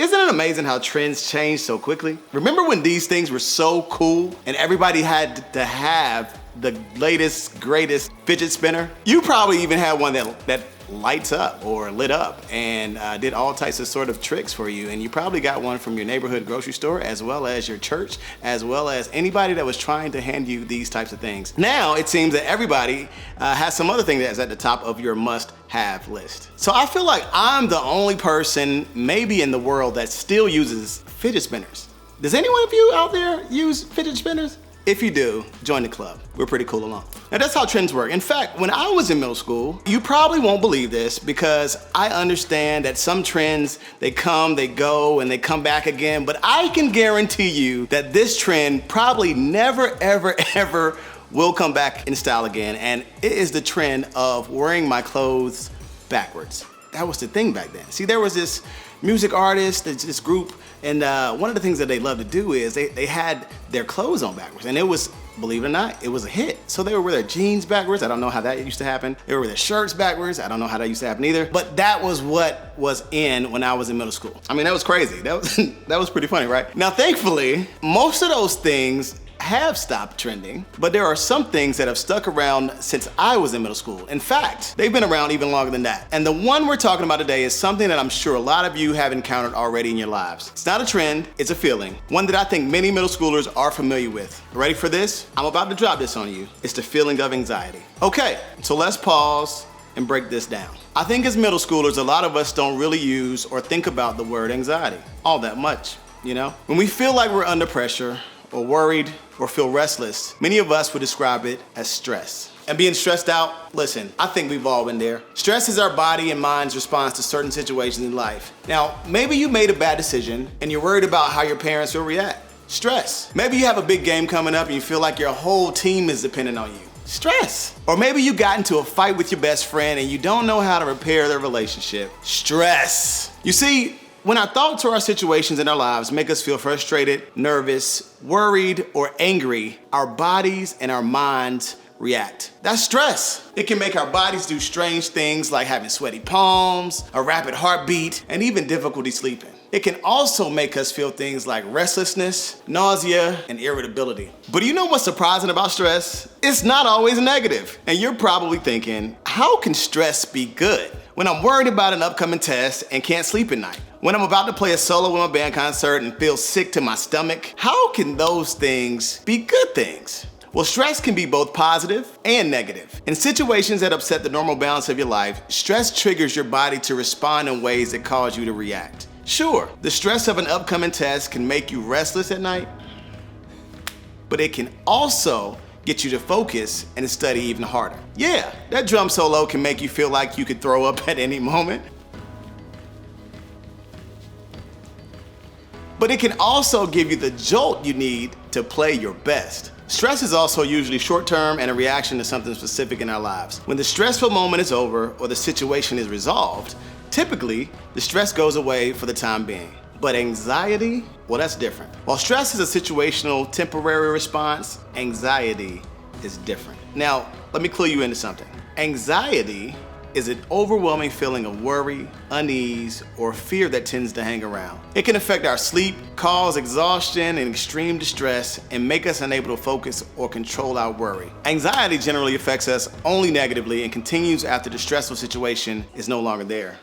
Isn't it amazing how trends change so quickly? Remember when these things were so cool and everybody had to have the latest, greatest fidget spinner? You probably even had one that lights up or lit up and did all types of sort of tricks for you. And you probably got one from your neighborhood grocery store, as well as your church, as well as anybody that was trying to hand you these types of things. Now it seems that everybody has some other thing that's at the top of your must-have list. So I feel like I'm the only person maybe in the world that still uses fidget spinners. Does anyone of you out there use fidget spinners? If you do, join the club. We're pretty cool along. Now that's how trends work. In fact, when I was in middle school, you probably won't believe this because I understand that some trends, they come, they go, and they come back again, but I can guarantee you that this trend probably never, ever, ever will come back in style again, and it is the trend of wearing my clothes backwards. That was the thing back then. See, there was this music artist, this group, and one of the things that they loved to do is they had their clothes on backwards, and it was, believe it or not, it was a hit. So they would wear their jeans backwards. I don't know how that used to happen. They would wear their shirts backwards. I don't know how that used to happen either. But that was what was in when I was in middle school. I mean, that was crazy. That was pretty funny, right? Now, thankfully, most of those things have stopped trending, but there are some things that have stuck around since I was in middle school. In fact, they've been around even longer than that. And the one we're talking about today is something that I'm sure a lot of you have encountered already in your lives. It's not a trend, it's a feeling. One that I think many middle schoolers are familiar with. Ready for this? I'm about to drop this on you. It's the feeling of anxiety. Okay, so let's pause and break this down. I think as middle schoolers, a lot of us don't really use or think about the word anxiety all that much, you know? When we feel like we're under pressure, or worried, or feel restless, many of us would describe it as stress. And being stressed out, listen, I think we've all been there. Stress is our body and mind's response to certain situations in life. Now, maybe you made a bad decision and you're worried about how your parents will react. Stress. Maybe you have a big game coming up and you feel like your whole team is dependent on you. Stress. Or maybe you got into a fight with your best friend and you don't know how to repair their relationship. Stress. You see, when our thoughts or our situations in our lives make us feel frustrated, nervous, worried, or angry, our bodies and our minds react. That's stress. It can make our bodies do strange things like having sweaty palms, a rapid heartbeat, and even difficulty sleeping. It can also make us feel things like restlessness, nausea, and irritability. But you know what's surprising about stress? It's not always negative. And you're probably thinking, how can stress be good? When I'm worried about an upcoming test and can't sleep at night. When I'm about to play a solo in my band concert and feel sick to my stomach. How can those things be good things? Well, stress can be both positive and negative. In situations that upset the normal balance of your life, stress triggers your body to respond in ways that cause you to react. Sure, the stress of an upcoming test can make you restless at night, but it can also get you to focus and study even harder. Yeah, that drum solo can make you feel like you could throw up at any moment. But it can also give you the jolt you need to play your best. Stress is also usually short-term and a reaction to something specific in our lives. When the stressful moment is over or the situation is resolved, typically the stress goes away for the time being. But anxiety, well, that's different. While stress is a situational, temporary response, anxiety is different. Now, let me clue you into something. Anxiety is an overwhelming feeling of worry, unease, or fear that tends to hang around. It can affect our sleep, cause exhaustion and extreme distress, and make us unable to focus or control our worry. Anxiety generally affects us only negatively and continues after the stressful situation is no longer there.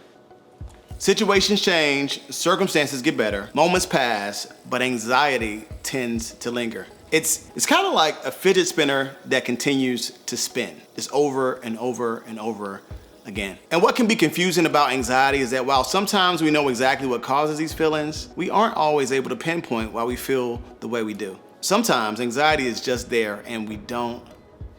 Situations change, circumstances get better, moments pass, but anxiety tends to linger. It's kind of like a fidget spinner that continues to spin, just over and over and over again. And what can be confusing about anxiety is that while sometimes we know exactly what causes these feelings, we aren't always able to pinpoint why we feel the way we do. Sometimes anxiety is just there and we don't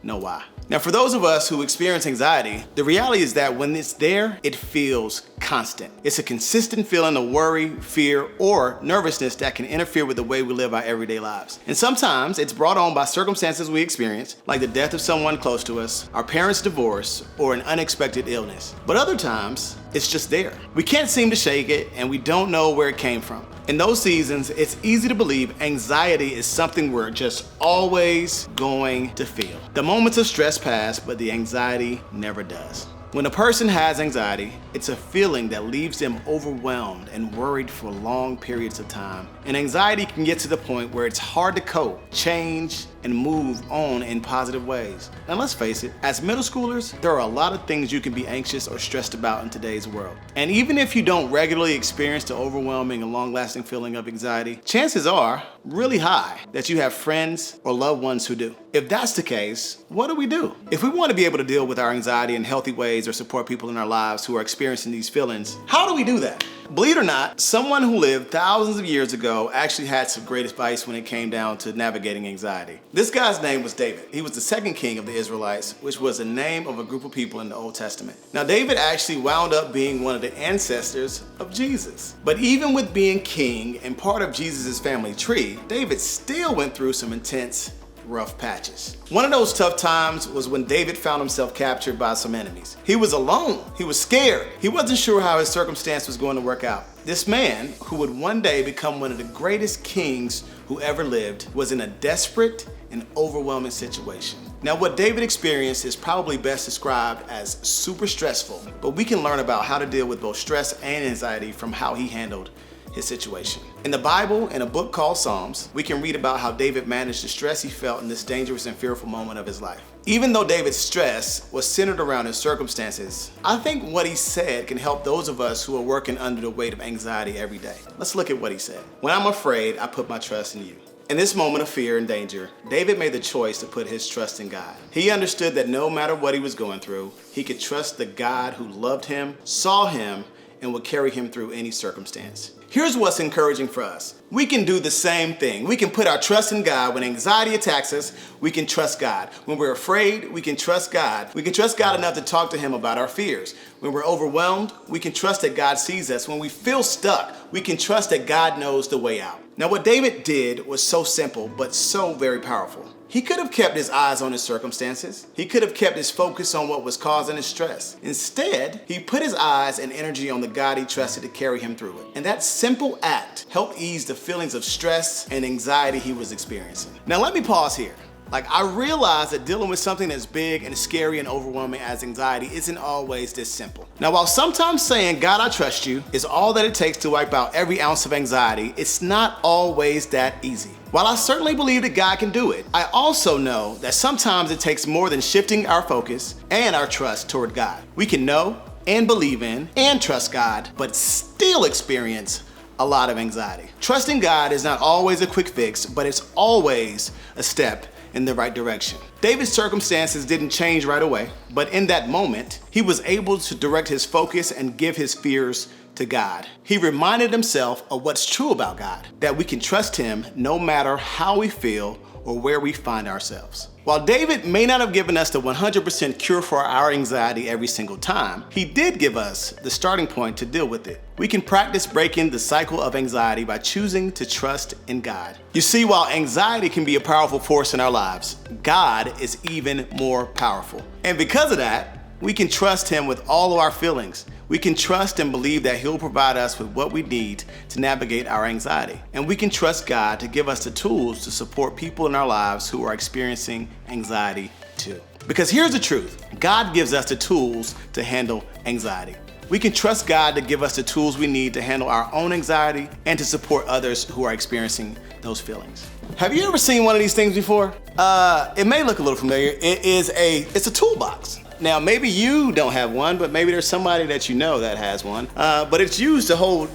know why. Now, for those of us who experience anxiety, the reality is that when it's there, it feels constant. It's a consistent feeling of worry, fear, or nervousness that can interfere with the way we live our everyday lives. And sometimes it's brought on by circumstances we experience, like the death of someone close to us, our parents' divorce, or an unexpected illness. But other times, it's just there. We can't seem to shake it, and we don't know where it came from. In those seasons, it's easy to believe anxiety is something we're just always going to feel. The moments of stress pass, but the anxiety never does. When a person has anxiety, it's a feeling that leaves them overwhelmed and worried for long periods of time. And anxiety can get to the point where it's hard to cope, change, and move on in positive ways. And let's face it, as middle schoolers, there are a lot of things you can be anxious or stressed about in today's world. And even if you don't regularly experience the overwhelming and long-lasting feeling of anxiety, chances are really high that you have friends or loved ones who do. If that's the case, what do we do? If we want to be able to deal with our anxiety in healthy ways or support people in our lives who are experiencing these feelings, how do we do that? Believe it or not, someone who lived thousands of years ago actually had some great advice when it came down to navigating anxiety. This guy's name was David. He was the second king of the Israelites, which was the name of a group of people in the Old Testament. Now, David actually wound up being one of the ancestors of Jesus. But even with being king and part of Jesus' family tree, David still went through some intense rough patches. One of those tough times was when David found himself captured by some enemies. He was alone. He was scared. He wasn't sure how his circumstance was going to work out. This man, who would one day become one of the greatest kings who ever lived, was in a desperate and overwhelming situation. Now, what David experienced is probably best described as super stressful, but we can learn about how to deal with both stress and anxiety from how he handled his situation. In the Bible, in a book called Psalms, we can read about how David managed the stress he felt in this dangerous and fearful moment of his life. Even though David's stress was centered around his circumstances, I think what he said can help those of us who are working under the weight of anxiety every day. Let's look at what he said. When I'm afraid, I put my trust in you. In this moment of fear and danger, David made the choice to put his trust in God. He understood that no matter what he was going through, he could trust the God who loved him, saw him, and would carry him through any circumstance. Here's what's encouraging for us. We can do the same thing. We can put our trust in God. When anxiety attacks us, we can trust God. When we're afraid, we can trust God. We can trust God enough to talk to him about our fears. When we're overwhelmed, we can trust that God sees us. When we feel stuck, we can trust that God knows the way out. Now, what David did was so simple, but so very powerful. He could have kept his eyes on his circumstances. He could have kept his focus on what was causing his stress. Instead, he put his eyes and energy on the God he trusted to carry him through it. And that simple act helped ease the feelings of stress and anxiety he was experiencing. Now, let me pause here. I realize that dealing with something as big and scary and overwhelming as anxiety isn't always this simple. Now, while sometimes saying, God, I trust you, is all that it takes to wipe out every ounce of anxiety, it's not always that easy. While I certainly believe that God can do it, I also know that sometimes it takes more than shifting our focus and our trust toward God. We can know and believe in and trust God, but still experience a lot of anxiety. Trusting God is not always a quick fix, but it's always a step in the right direction. David's circumstances didn't change right away, but in that moment, he was able to direct his focus and give his fears to God. He reminded himself of what's true about God, that we can trust him no matter how we feel or where we find ourselves. While David may not have given us the 100% cure for our anxiety every single time, he did give us the starting point to deal with it. We can practice breaking the cycle of anxiety by choosing to trust in God. You see, while anxiety can be a powerful force in our lives, God is even more powerful. And because of that, we can trust him with all of our feelings. We can trust and believe that he'll provide us with what we need to navigate our anxiety. And we can trust God to give us the tools to support people in our lives who are experiencing anxiety too. Because here's the truth, God gives us the tools to handle anxiety. We can trust God to give us the tools we need to handle our own anxiety and to support others who are experiencing those feelings. Have you ever seen one of these things before? It may look a little familiar. It's a toolbox. Now, maybe you don't have one, but maybe there's somebody that you know that has one. But it's used to hold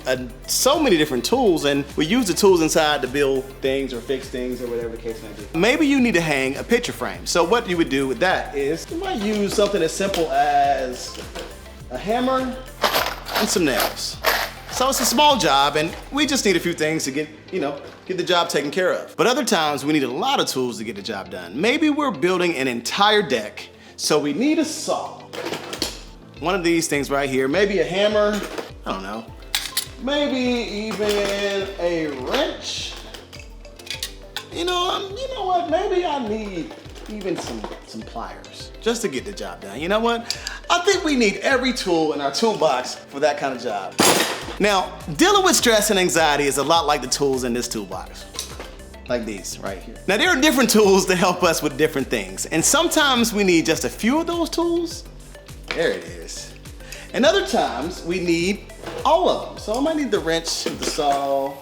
so many different tools, and we use the tools inside to build things or fix things or whatever the case may be. Maybe you need to hang a picture frame. So what you would do with that is you might use something as simple as a hammer and some nails. So it's a small job, and we just need a few things to get the job taken care of. But other times we need a lot of tools to get the job done. Maybe we're building an entire deck, so we need a saw. One of these things right here, maybe a hammer, I don't know. Maybe even a wrench. You know what, maybe I need even some pliers just to get the job done. You know what? I think we need every tool in our toolbox for that kind of job. Now, dealing with stress and anxiety is a lot like the tools in this toolbox. Like these right here. Now, there are different tools that help us with different things. And sometimes we need just a few of those tools, There it is. And other times we need all of them. So I might need the wrench, the saw,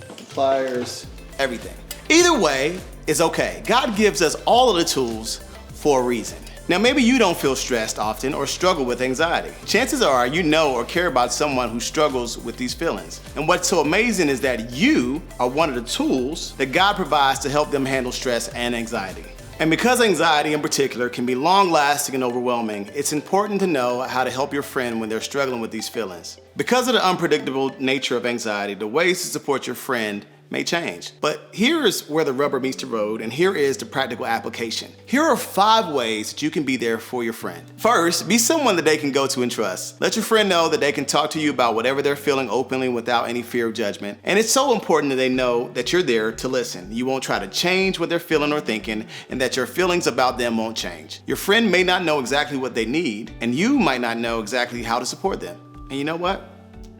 the pliers, everything. Either way is okay. God gives us all of the tools for a reason. Now, maybe you don't feel stressed often or struggle with anxiety. Chances are you know or care about someone who struggles with these feelings. And what's so amazing is that you are one of the tools that God provides to help them handle stress and anxiety. And because anxiety in particular can be long-lasting and overwhelming, it's important to know how to help your friend when they're struggling with these feelings. Because of the unpredictable nature of anxiety, the ways to support your friend may change. But here is where the rubber meets the road, and here is the practical application. Here are 5 ways that you can be there for your friend. First, be someone that they can go to and trust. Let your friend know that they can talk to you about whatever they're feeling openly without any fear of judgment. And it's so important that they know that you're there to listen. You won't try to change what they're feeling or thinking, and that your feelings about them won't change. Your friend may not know exactly what they need, and you might not know exactly how to support them. And you know what?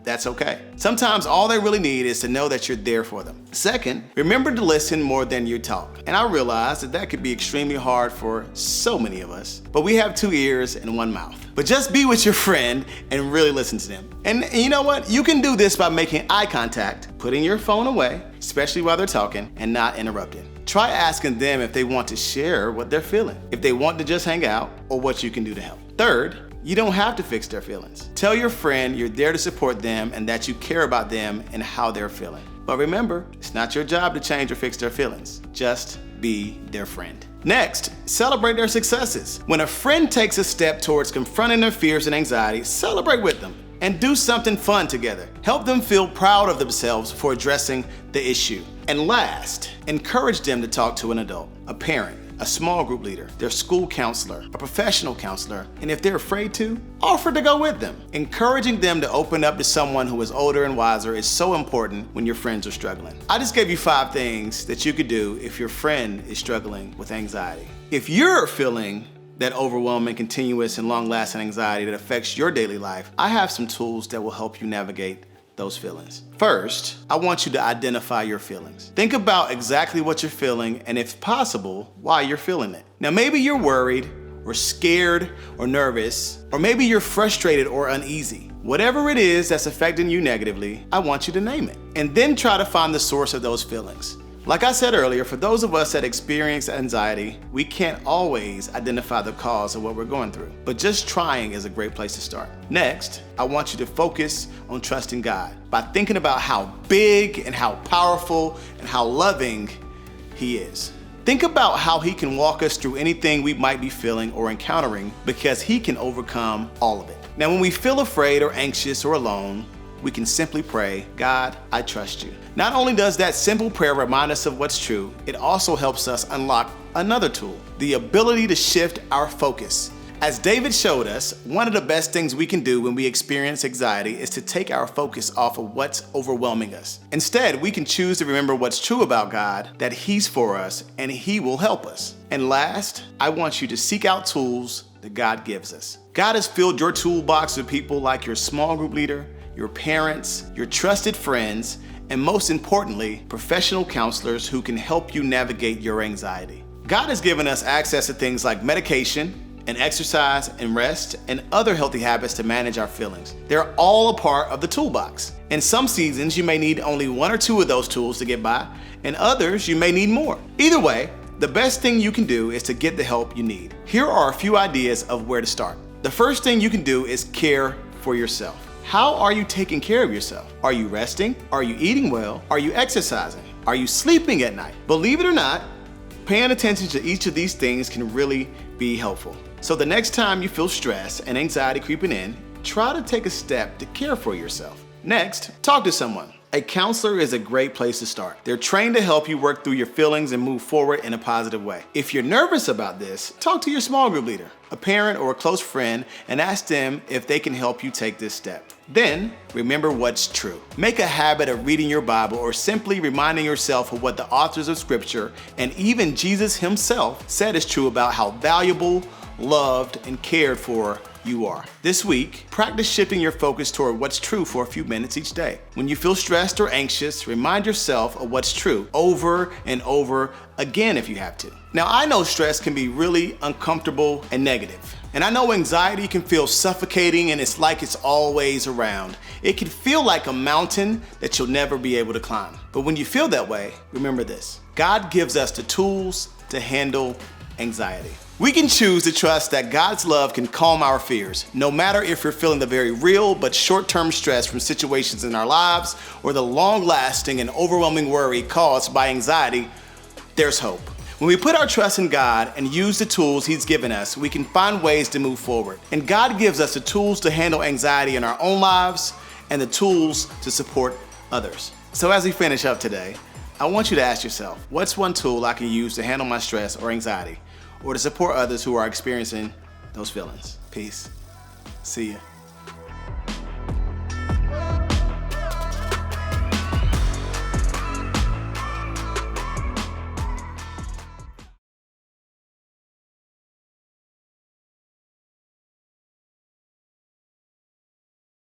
That's okay. Sometimes all they really need is to know that you're there for them. Second, remember to listen more than you talk. And I realize that could be extremely hard for so many of us, but we have 2 ears and 1 mouth. But just be with your friend and really listen to them. And you know what? You can do this by making eye contact, putting your phone away, especially while they're talking, and not interrupting. Try asking them if they want to share what they're feeling, if they want to just hang out, or what you can do to help. Third, you don't have to fix their feelings. Tell your friend you're there to support them and that you care about them and how they're feeling. But remember, it's not your job to change or fix their feelings. Just be their friend. Next, celebrate their successes. When a friend takes a step towards confronting their fears and anxiety, celebrate with them and do something fun together. Help them feel proud of themselves for addressing the issue. And last, encourage them to talk to an adult, a parent, a small group leader, their school counselor, a professional counselor, and if they're afraid to, offer to go with them. Encouraging them to open up to someone who is older and wiser is so important when your friends are struggling. I just gave you 5 things that you could do if your friend is struggling with anxiety. If you're feeling that overwhelming, continuous, and long-lasting anxiety that affects your daily life, I have some tools that will help you navigate those feelings. First, I want you to identify your feelings. Think about exactly what you're feeling and, if possible, why you're feeling it. Now, maybe you're worried or scared or nervous, or maybe you're frustrated or uneasy. Whatever it is that's affecting you negatively, I want you to name it. And then try to find the source of those feelings. Like I said earlier, for those of us that experience anxiety, we can't always identify the cause of what we're going through, but just trying is a great place to start. Next, I want you to focus on trusting God by thinking about how big and how powerful and how loving He is. Think about how He can walk us through anything we might be feeling or encountering, because He can overcome all of it. Now, when we feel afraid or anxious or alone, we can simply pray, God, I trust you. Not only does that simple prayer remind us of what's true, it also helps us unlock another tool, the ability to shift our focus. As David showed us, one of the best things we can do when we experience anxiety is to take our focus off of what's overwhelming us. Instead, we can choose to remember what's true about God, that He's for us and He will help us. And last, I want you to seek out tools that God gives us. God has filled your toolbox with people like your small group leader, your parents, your trusted friends, and most importantly, professional counselors who can help you navigate your anxiety. God has given us access to things like medication and exercise and rest and other healthy habits to manage our feelings. They're all a part of the toolbox. In some seasons, you may need only 1 or 2 of those tools to get by, and others you may need more. Either way, the best thing you can do is to get the help you need. Here are a few ideas of where to start. The first thing you can do is care for yourself. How are you taking care of yourself? Are you resting? Are you eating well? Are you exercising? Are you sleeping at night? Believe it or not, paying attention to each of these things can really be helpful. So the next time you feel stress and anxiety creeping in, try to take a step to care for yourself. Next, talk to someone. A counselor is a great place to start. They're trained to help you work through your feelings and move forward in a positive way. If you're nervous about this, talk to your small group leader, a parent, or a close friend, and ask them if they can help you take this step. Then, remember what's true. Make a habit of reading your Bible or simply reminding yourself of what the authors of Scripture and even Jesus Himself said is true about how valuable, loved, and cared for you are. This week, practice shifting your focus toward what's true for a few minutes each day. When you feel stressed or anxious, remind yourself of what's true over and over again if you have to. Now, I know stress can be really uncomfortable and negative. And I know anxiety can feel suffocating and it's like it's always around. It can feel like a mountain that you'll never be able to climb. But when you feel that way, remember this: God gives us the tools to handle anxiety. We can choose to trust that God's love can calm our fears, no matter if you're feeling the very real but short-term stress from situations in our lives or the long-lasting and overwhelming worry caused by anxiety. There's hope. When we put our trust in God and use the tools He's given us, we can find ways to move forward. And God gives us the tools to handle anxiety in our own lives and the tools to support others. So as we finish up today, I want you to ask yourself, what's one tool I can use to handle my stress or anxiety, or to support others who are experiencing those feelings? Peace. See ya.